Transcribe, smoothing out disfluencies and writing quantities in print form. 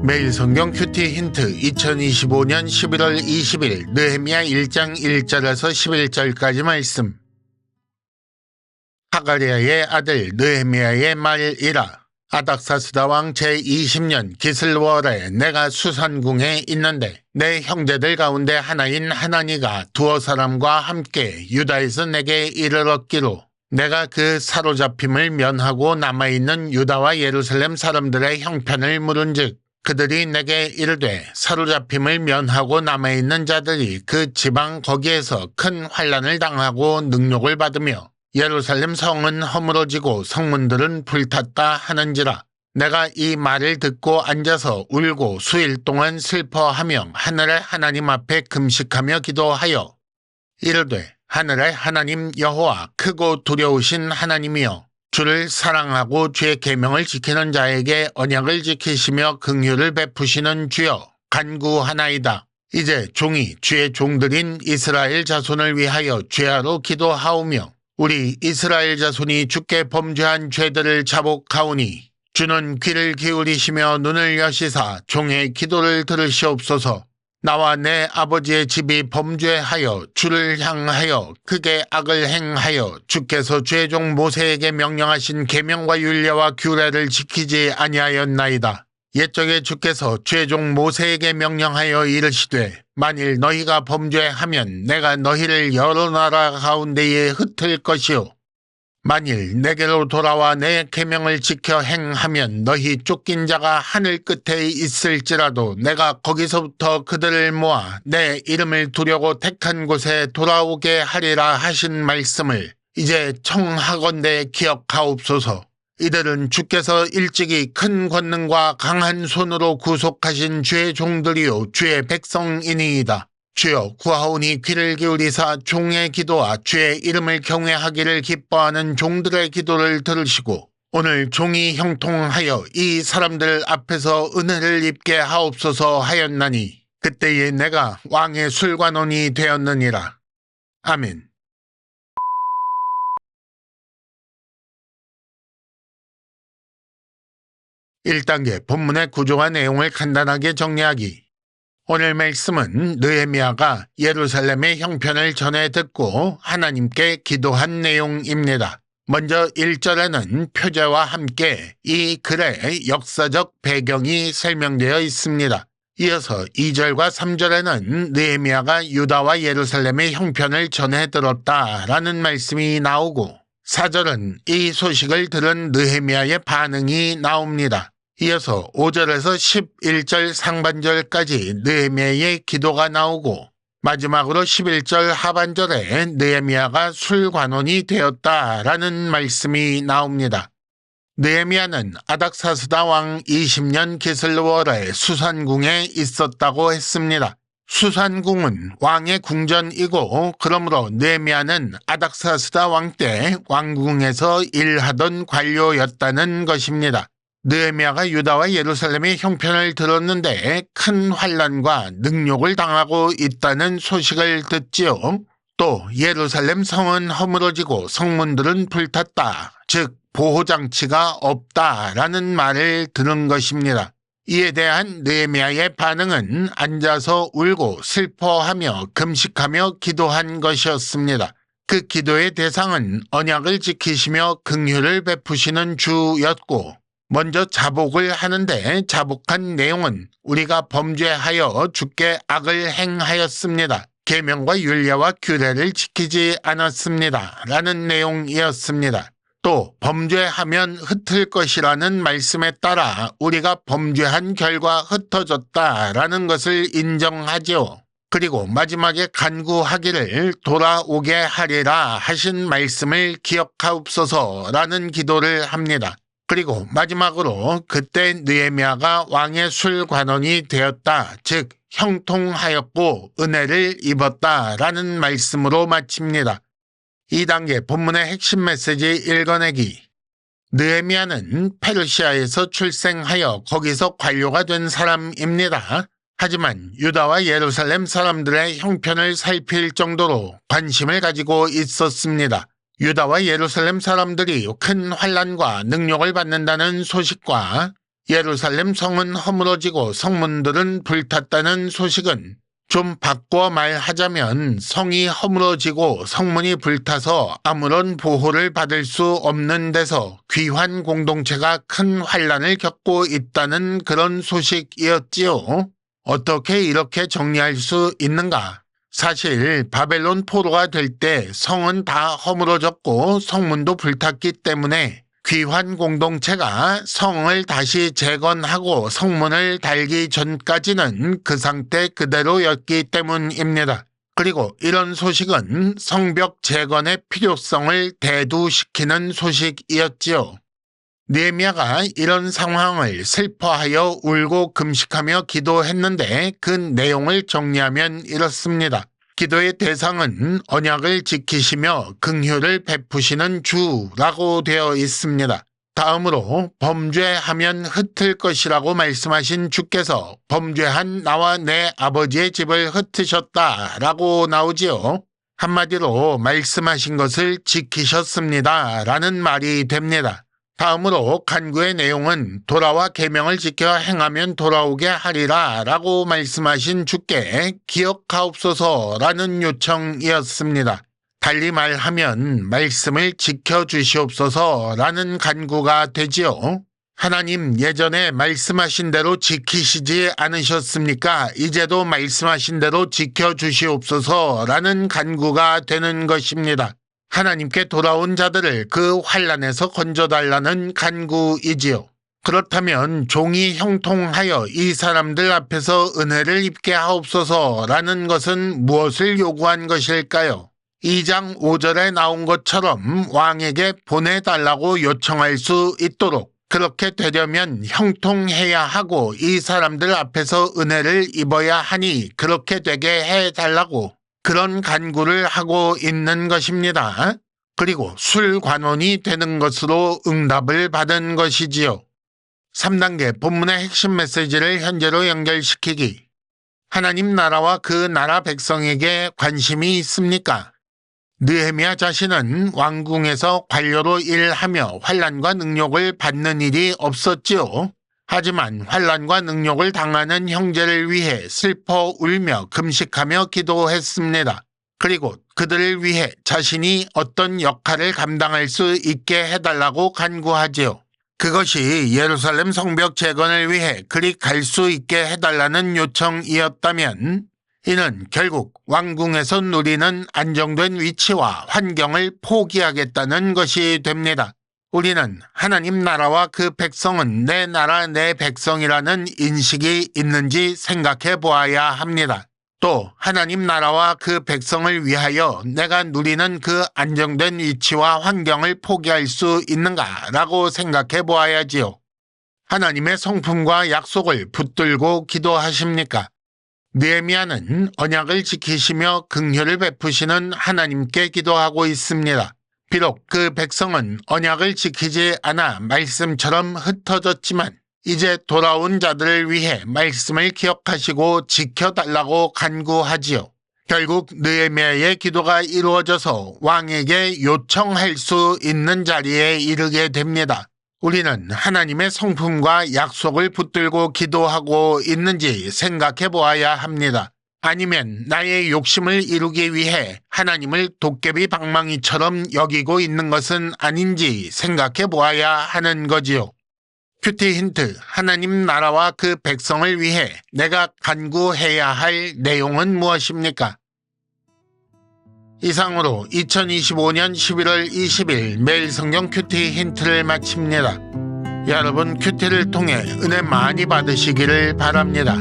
매일 성경 큐티 힌트 2025년 11월 20일 느헤미야 1장 1절에서 11절까지 말씀. 하가랴의 아들 느헤미야의 말이라. 아닥사스다 왕 제20년 기슬월에 내가 수산궁에 있는데 내 형제들 가운데 하나인 하나니가 두어 사람과 함께 유다에서 내게 이르렀기로 내가 그 사로잡힘을 면하고 남아있는 유다와 예루살렘 사람들의 형편을 물은즉 그들이 내게 이르되 사로잡힘을 면하고 남아있는 자들이 그 지방 거기에서 큰 환난을 당하고 능욕을 받으며 예루살렘 성은 허물어지고 성문들은 불탔다 하는지라. 내가 이 말을 듣고 앉아서 울고 수일 동안 슬퍼하며 하늘의 하나님 앞에 금식하며 기도하여 이르되 하늘의 하나님 여호와 크고 두려우신 하나님이여 주를 사랑하고 주의 계명을 지키는 자에게 언약을 지키시며 긍휼을 베푸시는 주여 간구하나이다. 이제 종이 주의 종들인 이스라엘 자손을 위하여 죄하로 기도하오며 우리 이스라엘 자손이 주께 범죄한 죄들을 자복하오니 주는 귀를 기울이시며 눈을 여시사 종의 기도를 들으시옵소서. 나와 내 아버지의 집이 범죄하여 주를 향하여 크게 악을 행하여 주께서 주의 종 모세에게 명령하신 계명과 율례와 규례를 지키지 아니하였나이다. 옛적에 주께서 주의 종 모세에게 명령하여 이르시되 만일 너희가 범죄하면 내가 너희를 여러 나라 가운데에 흩을 것이요 만일 내게로 돌아와 내 계명을 지켜 행하면 너희 쫓긴 자가 하늘 끝에 있을지라도 내가 거기서부터 그들을 모아 내 이름을 두려고 택한 곳에 돌아오게 하리라 하신 말씀을 이제 청하건대 기억하옵소서. 이들은 주께서 일찍이 큰 권능과 강한 손으로 구속하신 주의 종들이요 주의 백성이니이다. 주여 구하오니 귀를 기울이사 종의 기도와 주의 이름을 경외하기를 기뻐하는 종들의 기도를 들으시고 오늘 종이 형통하여 이 사람들 앞에서 은혜를 입게 하옵소서 하였나니 그때에 내가 왕의 술관원이 되었느니라. 아멘. 1단계 본문의 구조와 내용을 간단하게 정리하기. 오늘 말씀은 느헤미야가 예루살렘의 형편을 전해 듣고 하나님께 기도한 내용입니다. 먼저 1절에는 표제와 함께 이 글의 역사적 배경이 설명되어 있습니다. 이어서 2절과 3절에는 느헤미야가 유다와 예루살렘의 형편을 전해 들었다라는 말씀이 나오고 4절은 이 소식을 들은 느헤미야의 반응이 나옵니다. 이어서 5절에서 11절 상반절까지 느헤미야의 기도가 나오고 마지막으로 11절 하반절에 느헤미야가 술관원이 되었다라는 말씀이 나옵니다. 느헤미야는 아닥사스다 왕 20년 기슬월에 수산궁에 있었다고 했습니다. 수산궁은 왕의 궁전이고 그러므로 느헤미야는 아닥사스다 왕 때 왕궁에서 일하던 관료였다는 것입니다. 느헤미야가 유다와 예루살렘의 형편을 들었는데 큰 환난과 능욕을 당하고 있다는 소식을 듣지요. 또 예루살렘 성은 허물어지고 성문들은 불탔다. 즉 보호장치가 없다라는 말을 들은 것입니다. 이에 대한 느헤미야의 반응은 앉아서 울고 슬퍼하며 금식하며 기도한 것이었습니다. 그 기도의 대상은 언약을 지키시며 긍휼을 베푸시는 주였고 먼저 자복을 하는데 자복한 내용은 우리가 범죄하여 주께 악을 행하였습니다. 계명과 율례와 규례를 지키지 않았습니다. 라는 내용이었습니다. 또 범죄하면 흩을 것이라는 말씀에 따라 우리가 범죄한 결과 흩어졌다라는 것을 인정하지요. 그리고 마지막에 간구하기를 돌아오게 하리라 하신 말씀을 기억하옵소서라는 기도를 합니다. 그리고 마지막으로 그때 느헤미야가 왕의 술관원이 되었다. 즉 형통하였고 은혜를 입었다라는 말씀으로 마칩니다. 2단계 본문의 핵심 메시지 읽어내기. 느헤미야는 페르시아에서 출생하여 거기서 관료가 된 사람입니다. 하지만 유다와 예루살렘 사람들의 형편을 살필 정도로 관심을 가지고 있었습니다. 유다와 예루살렘 사람들이 큰 환난과 능욕을 받는다는 소식과 예루살렘 성은 허물어지고 성문들은 불탔다는 소식은 좀 바꿔 말하자면 성이 허물어지고 성문이 불타서 아무런 보호를 받을 수 없는 데서 귀환 공동체가 큰 환란을 겪고 있다는 그런 소식이었지요. 어떻게 이렇게 정리할 수 있는가? 사실 바벨론 포로가 될 때 성은 다 허물어졌고 성문도 불탔기 때문에 귀환 공동체가 성을 다시 재건하고 성문을 달기 전까지는 그 상태 그대로였기 때문입니다. 그리고 이런 소식은 성벽 재건의 필요성을 대두시키는 소식이었지요. 느헤미야가 이런 상황을 슬퍼하여 울고 금식하며 기도했는데 그 내용을 정리하면 이렇습니다. 기도의 대상은 언약을 지키시며 긍휼을 베푸시는 주라고 되어 있습니다. 다음으로 범죄하면 흩을 것이라고 말씀하신 주께서 범죄한 나와 내 아버지의 집을 흩으셨다라고 나오지요. 한마디로 말씀하신 것을 지키셨습니다 라는 말이 됩니다. 다음으로 간구의 내용은 돌아와 계명을 지켜 행하면 돌아오게 하리라 라고 말씀하신 주께 기억하옵소서라는 요청이었습니다. 달리 말하면 말씀을 지켜주시옵소서라는 간구가 되지요. 하나님 예전에 말씀하신 대로 지키시지 않으셨습니까? 이제도 말씀하신 대로 지켜주시옵소서라는 간구가 되는 것입니다. 하나님께 돌아온 자들을 그 환난에서 건져달라는 간구이지요. 그렇다면 종이 형통하여 이 사람들 앞에서 은혜를 입게 하옵소서라는 것은 무엇을 요구한 것일까요? 2장 5절에 나온 것처럼 왕에게 보내달라고 요청할 수 있도록 그렇게 되려면 형통해야 하고 이 사람들 앞에서 은혜를 입어야 하니 그렇게 되게 해달라고 그런 간구를 하고 있는 것입니다. 그리고 술관원이 되는 것으로 응답을 받은 것이지요. 3단계 본문의 핵심 메시지를 현재로 연결시키기. 하나님 나라와 그 나라 백성에게 관심이 있습니까? 느헤미야 자신은 왕궁에서 관료로 일하며 환난과 능욕을 받는 일이 없었지요. 하지만 환난과 능욕을 당하는 형제를 위해 슬퍼 울며 금식하며 기도했습니다. 그리고 그들을 위해 자신이 어떤 역할을 감당할 수 있게 해달라고 간구하지요. 그것이 예루살렘 성벽 재건을 위해 그리 갈 수 있게 해달라는 요청이었다면 이는 결국 왕궁에서 누리는 안정된 위치와 환경을 포기하겠다는 것이 됩니다. 우리는 하나님 나라와 그 백성은 내 나라 내 백성이라는 인식이 있는지 생각해 보아야 합니다. 또 하나님 나라와 그 백성을 위하여 내가 누리는 그 안정된 위치와 환경을 포기할 수 있는가라고 생각해 보아야지요. 하나님의 성품과 약속을 붙들고 기도하십니까? 느헤미야는 언약을 지키시며 긍휼을 베푸시는 하나님께 기도하고 있습니다. 비록 그 백성은 언약을 지키지 않아 말씀처럼 흩어졌지만 이제 돌아온 자들을 위해 말씀을 기억하시고 지켜달라고 간구하지요. 결국 느헤미야의 기도가 이루어져서 왕에게 요청할 수 있는 자리에 이르게 됩니다. 우리는 하나님의 성품과 약속을 붙들고 기도하고 있는지 생각해 보아야 합니다. 아니면 나의 욕심을 이루기 위해 하나님을 도깨비 방망이처럼 여기고 있는 것은 아닌지 생각해 보아야 하는 거지요. 큐티 힌트, 하나님 나라와 그 백성을 위해 내가 간구해야 할 내용은 무엇입니까? 이상으로 2025년 11월 20일 매일 성경 큐티 힌트를 마칩니다. 여러분 큐티를 통해 은혜 많이 받으시기를 바랍니다.